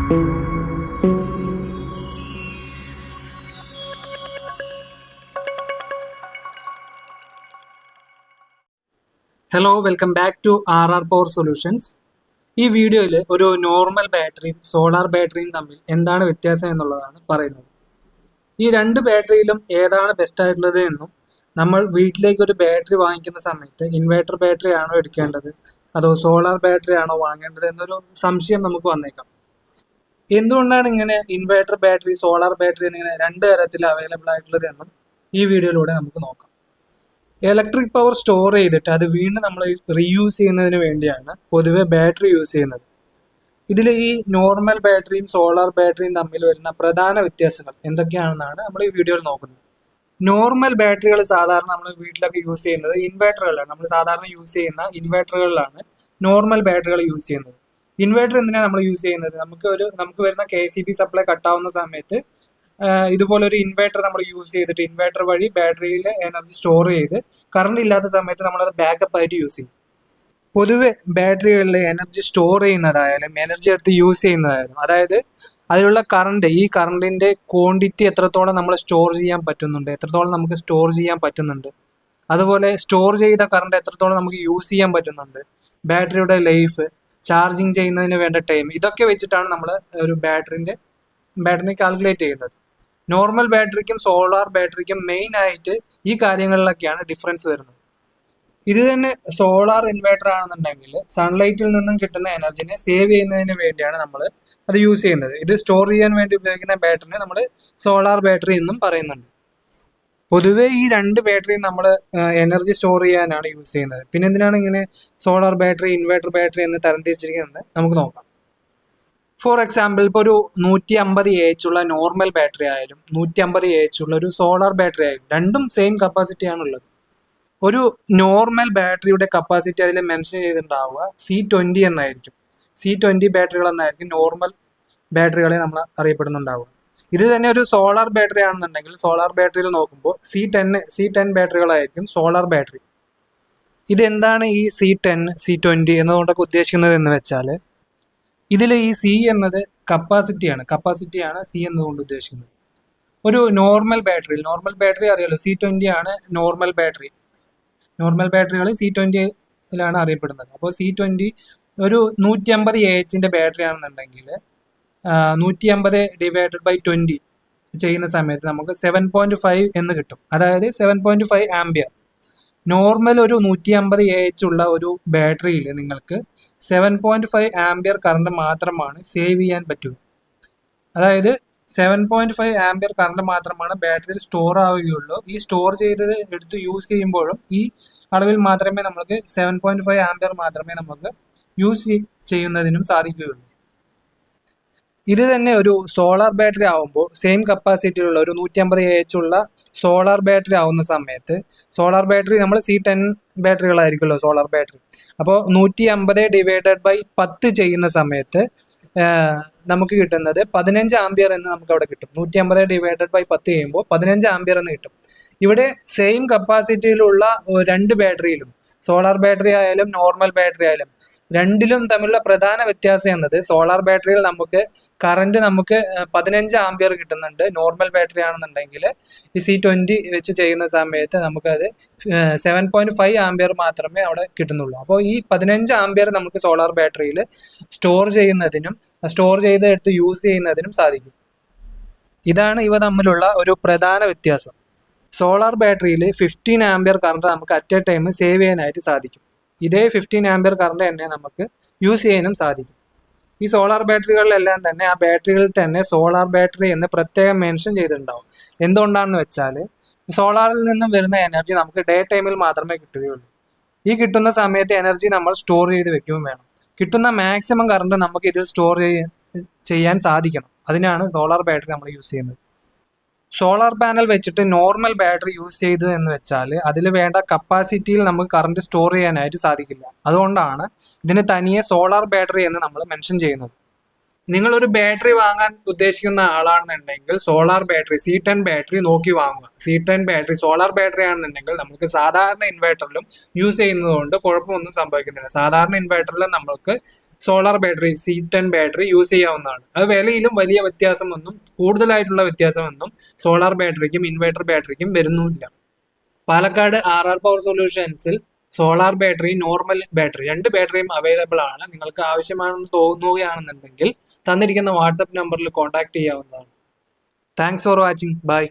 Hello, welcome back to RR power solutions. ഈ വീഡിയോയിൽ ഒരു നോർമൽ ബാറ്ററിയും സോളാർ ബാറ്ററിയും തമ്മിൽ എന്താണ് വ്യത്യാസം എന്നുള്ളതാണ് പറയുന്നത്. ഈ രണ്ട് ബാറ്ററിയിലും ഏതാണ് ബെസ്റ്റ് ആയിട്ടുള്ളത് എന്നും, നമ്മൾ വീട്ടിലേക്ക് ഒരു ബാറ്ററി വാങ്ങിക്കുന്ന സമയത്ത് ഇൻവേർട്ടർ ബാറ്ററി ആണോ എടുക്കേണ്ടത് അതോ സോളാർ ബാറ്ററി ആണോ വാങ്ങേണ്ടത് എന്നൊരു സംശയം നമുക്ക് വന്നേക്കാം. എന്തുകൊണ്ടാണ് ഇങ്ങനെ ഇൻവേർട്ടർ ബാറ്ററി സോളാർ ബാറ്ററി എന്നിങ്ങനെ രണ്ട് തരത്തിൽ അവൈലബിൾ ആയിട്ടുള്ളത് എന്നും ഈ വീഡിയോയിലൂടെ നമുക്ക് നോക്കാം. ഇലക്ട്രിക് പവർ സ്റ്റോർ ചെയ്തിട്ട് അത് വീണ്ടും നമ്മൾ റീയൂസ് ചെയ്യുന്നതിന് വേണ്ടിയാണ് പൊതുവെ ബാറ്ററി യൂസ് ചെയ്യുന്നത്. ഇതിൽ ഈ നോർമൽ ബാറ്ററിയും സോളാർ ബാറ്ററിയും തമ്മിൽ വരുന്ന പ്രധാന വ്യത്യാസങ്ങൾ എന്തൊക്കെയാണെന്നാണ് നമ്മൾ ഈ വീഡിയോയിൽ നോക്കുന്നത്. നോർമൽ ബാറ്ററികൾ സാധാരണ നമ്മൾ വീട്ടിലൊക്കെ യൂസ് ചെയ്യുന്നത് ഇൻവേർട്ടറുകളിലാണ്. നമ്മൾ സാധാരണ യൂസ് ചെയ്യുന്ന ഇൻവേർട്ടറുകളിലാണ് നോർമൽ ബാറ്ററികൾ യൂസ് ചെയ്യുന്നത്. ഇൻവേർട്ടർ എന്തിനാണ് നമ്മൾ യൂസ് ചെയ്യുന്നത്? നമുക്ക് വരുന്ന KCB സപ്ലൈ കട്ടാവുന്ന സമയത്ത് ഇതുപോലെ ഒരു ഇൻവേർട്ടർ നമ്മൾ യൂസ് ചെയ്തിട്ട് ഇൻവേർട്ടർ വഴി ബാറ്ററിയിലെ എനർജി സ്റ്റോർ ചെയ്ത് കറണ്ട് ഇല്ലാത്ത സമയത്ത് നമ്മളത് ബാക്കപ്പ് ആയിട്ട് യൂസ് ചെയ്യും. പൊതുവെ ബാറ്ററികളിൽ എനർജി സ്റ്റോർ ചെയ്യുന്നതായാലും എനർജി എടുത്ത് യൂസ് ചെയ്യുന്നതായാലും, അതായത് അതിലുള്ള കറണ്ട്, ഈ കറണ്ടിന്റെ ക്വാണ്ടിറ്റി എത്രത്തോളം നമ്മൾ സ്റ്റോർ ചെയ്യാൻ പറ്റുന്നുണ്ട്, എത്രത്തോളം നമുക്ക് സ്റ്റോർ ചെയ്യാൻ പറ്റുന്നുണ്ട്, അതുപോലെ സ്റ്റോർ ചെയ്ത കറണ്ട് എത്രത്തോളം നമുക്ക് യൂസ് ചെയ്യാൻ പറ്റുന്നുണ്ട്, ബാറ്ററിയുടെ ലൈഫ്, ചാർജിങ് ചെയ്യുന്നതിന് വേണ്ട ടൈം, ഇതൊക്കെ വെച്ചിട്ടാണ് നമ്മൾ ഒരു ബാറ്ററി കാൽക്കുലേറ്റ് ചെയ്യുന്നത്. നോർമൽ ബാറ്ററിക്കും സോളാർ ബാറ്ററിക്കും മെയിൻ ആയിട്ട് ഈ കാര്യങ്ങളിലൊക്കെയാണ് ഡിഫറൻസ് വരുന്നത്. ഇത് തന്നെ സോളാർ ഇൻവേർട്ടർ ആണെന്നുണ്ടെങ്കിൽ സൺലൈറ്റിൽ നിന്നും കിട്ടുന്ന എനർജിനെ സേവ് ചെയ്യുന്നതിന് വേണ്ടിയാണ് നമ്മൾ അത് യൂസ് ചെയ്യുന്നത്. ഇത് സ്റ്റോർ ചെയ്യാൻ വേണ്ടി ഉപയോഗിക്കുന്ന ബാറ്ററിനെ നമ്മൾ സോളാർ ബാറ്ററി എന്നും പറയുന്നുണ്ട്. പൊതുവേ ഈ രണ്ട് ബാറ്ററിയും നമ്മൾ എനർജി സ്റ്റോർ ചെയ്യാനാണ് യൂസ് ചെയ്യുന്നത്. പിന്നെ എന്തിനാണ് ഇങ്ങനെ സോളാർ ബാറ്ററി, ഇൻവേർട്ടർ ബാറ്ററി എന്ന് തരംതിരിച്ചിരിക്കുന്നത് നമുക്ക് നോക്കാം. ഫോർ എക്സാമ്പിൾ, ഇപ്പോൾ ഒരു 150 AH ഉള്ള നോർമൽ ബാറ്ററി ആയാലും 150 AH ഉള്ള ഒരു സോളാർ ബാറ്ററി ആയാലും രണ്ടും സെയിം കപ്പാസിറ്റി ആണുള്ളത്. ഒരു നോർമൽ ബാറ്ററിയുടെ കപ്പാസിറ്റി അതിൽ മെൻഷൻ ചെയ്തിട്ടുണ്ടാവുക C20 എന്നായിരിക്കും. C20 ബാറ്ററികൾ എന്നായിരിക്കും നോർമൽ ബാറ്ററികളെ നമ്മൾ അറിയപ്പെടുന്നുണ്ടാവുക. ഇത് തന്നെ ഒരു സോളാർ ബാറ്ററി ആണെന്നുണ്ടെങ്കിൽ സോളാർ ബാറ്ററിയിൽ നോക്കുമ്പോൾ C10 ബാറ്ററികളായിരിക്കും സോളാർ ബാറ്ററി. ഇതെന്താണ് ഈ C10, C20 എന്നതുകൊണ്ടൊക്കെ ഉദ്ദേശിക്കുന്നത് എന്ന് വെച്ചാൽ, ഇതിൽ ഈ C എന്നത് കപ്പാസിറ്റിയാണ് C എന്നതുകൊണ്ട് ഉദ്ദേശിക്കുന്നത്. ഒരു നോർമൽ ബാറ്ററി അറിയാലോ, C20 ആണ് നോർമൽ ബാറ്ററികൾ C20യിലാണ് അറിയപ്പെടുന്നത്. അപ്പോൾ C20 ഒരു 150 AHന്റെ ബാറ്ററി ആണെന്നുണ്ടെങ്കിൽ 150 ഡിവൈഡഡ് ബൈ 20 ചെയ്യുന്ന സമയത്ത് നമുക്ക് 7.5 എന്ന് കിട്ടും. അതായത് 7.5 ആംപിയർ. നോർമൽ ഒരു 150 AH ഉള്ള ഒരു ബാറ്ററിയിൽ നിങ്ങൾക്ക് 7.5 ആംപിയർ കറണ്ട് മാത്രമാണ് സേവ് ചെയ്യാൻ പറ്റുക. അതായത് 7.5 ആംപിയർ കറണ്ട് മാത്രമാണ് ബാറ്ററിയിൽ സ്റ്റോർ ആവുകയുള്ളൂ. ഈ സ്റ്റോർ ചെയ്തത് എടുത്ത് യൂസ് ചെയ്യുമ്പോഴും ഈ അളവിൽ മാത്രമേ നമുക്ക് 7.5 ആംപിയർ മാത്രമേ നമുക്ക് യൂസ് ചെയ്യുന്നതിനും സാധിക്കുകയുള്ളൂ. ഇത് തന്നെ ഒരു സോളാർ ബാറ്ററി ആവുമ്പോൾ സെയിം കപ്പാസിറ്റിയുള്ള ഒരു 150 AH ഉള്ള സോളാർ ബാറ്ററി ആവുന്ന സമയത്ത്, സോളാർ ബാറ്ററി നമ്മൾ C10 ബാറ്ററികളായിരിക്കുമല്ലോ സോളാർ ബാറ്ററി. അപ്പോൾ 150 ഡിവൈഡഡ് ബൈ 10 ചെയ്യുന്ന സമയത്ത് നമുക്ക് കിട്ടുന്നത് 15 ആംപിയർ എന്ന് നമുക്ക് അവിടെ കിട്ടും. 150 ഡിവൈഡഡ് ബൈ 10 ചെയ്യുമ്പോൾ 15 ആംപിയർ എന്ന് കിട്ടും. ഇവിടെ സെയിം കപ്പാസിറ്റിയിലുള്ള രണ്ട് ബാറ്ററിയിലും, സോളാർ ബാറ്ററി ആയാലും നോർമൽ ബാറ്ററി ആയാലും, രണ്ടിലും തമ്മിലുള്ള പ്രധാന വ്യത്യാസം എന്നത് സോളാർ ബാറ്ററിയിൽ നമുക്ക് 15 ആംപിയർ കിട്ടുന്നുണ്ട്. നോർമൽ ബാറ്ററി ആണെന്നുണ്ടെങ്കിൽ ഈ C20 വെച്ച് ചെയ്യുന്ന സമയത്ത് നമുക്കത് 7.5 ആംപിയർ മാത്രമേ അവിടെ കിട്ടുന്നുള്ളൂ. അപ്പോൾ ഈ 15 ആംപിയർ നമുക്ക് സോളാർ ബാറ്ററിയിൽ സ്റ്റോർ ചെയ്ത് എടുത്ത് യൂസ് ചെയ്യുന്നതിനും സാധിക്കും. ഇതാണ് ഇവ തമ്മിലുള്ള ഒരു പ്രധാന വ്യത്യാസം. സോളാർ ബാറ്ററിയിൽ 15 ആംപിയർ കറണ്ട് നമുക്ക് അറ്റ് എ ടൈം സേവ് ചെയ്യാനായിട്ട് സാധിക്കും. ഇതേ 15 ആംപിയർ കറണ്ട് തന്നെ നമുക്ക് യൂസ് ചെയ്യാനും സാധിക്കും. ഈ സോളാർ ബാറ്ററികളിലെല്ലാം തന്നെ ആ ബാറ്ററികളിൽ തന്നെ സോളാർ ബാറ്ററി എന്ന് പ്രത്യേകം മെൻഷൻ ചെയ്തിട്ടുണ്ടാവും. എന്തുകൊണ്ടാണെന്ന് വെച്ചാൽ, സോളാറിൽ നിന്നും വരുന്ന എനർജി നമുക്ക് ഡേ ടൈമിൽ മാത്രമേ കിട്ടുകയുള്ളൂ. ഈ കിട്ടുന്ന സമയത്ത് എനർജി നമ്മൾ സ്റ്റോർ ചെയ്ത് വെക്കുകയും വേണം. കിട്ടുന്ന മാക്സിമം കറണ്ട് നമുക്ക് ഇതിൽ സ്റ്റോർ ചെയ്യാൻ സാധിക്കണം. അതിനാണ് സോളാർ ബാറ്ററി നമ്മൾ യൂസ് ചെയ്യുന്നത്. സോളാർ പാനൽ വെച്ചിട്ട് നോർമൽ ബാറ്ററി യൂസ് ചെയ്തു എന്ന് വെച്ചാൽ അതിൽ വേണ്ട കപ്പാസിറ്റിയിൽ നമുക്ക് കറണ്ട് സ്റ്റോർ ചെയ്യാനായിട്ട് സാധിക്കില്ല. അതുകൊണ്ടാണ് ഇതിന് തനിയെ സോളാർ ബാറ്ററി എന്ന് നമ്മൾ മെൻഷൻ ചെയ്യുന്നത്. നിങ്ങളൊരു ബാറ്ററി വാങ്ങാൻ ഉദ്ദേശിക്കുന്ന ആളാണെന്നുണ്ടെങ്കിൽ സോളാർ ബാറ്ററി C10 ബാറ്ററി നോക്കി വാങ്ങുക. C10 ബാറ്ററി സോളാർ ബാറ്ററി ആണെന്നുണ്ടെങ്കിൽ നമുക്ക് സാധാരണ ഇൻവേർട്ടറിലും യൂസ് ചെയ്യുന്നത് കൊണ്ട് കുഴപ്പമൊന്നും സംഭവിക്കുന്നില്ല. സാധാരണ ഇൻവേർട്ടറിലും നമുക്ക് solar battery C10 battery use ചെയ്യാവുന്നതാണ്. അത് വിലയിലും വലിയ വ്യത്യാസമൊന്നും കൂടുതലായിട്ടുള്ള വ്യത്യാസമൊന്നും സോളാർ ബാറ്ററിക്കും ഇൻവെർട്ടർ ബാറ്ററിക്കും വരുന്നുമില്ല. പാലക്കാട് പവർ സൊല്യൂഷൻസിൽ സോളാർ ബാറ്ററി, നോർമൽ ബാറ്ററി രണ്ട് ബാറ്ററിയും അവൈലബിൾ ആണ്. നിങ്ങൾക്ക് ആവശ്യമാണെന്ന് തോന്നുകയാണെന്നുണ്ടെങ്കിൽ തന്നിരിക്കുന്ന വാട്സപ്പ് നമ്പറിൽ കോൺടാക്ട് ചെയ്യാവുന്നതാണ്. Thanks for watching. ബൈ.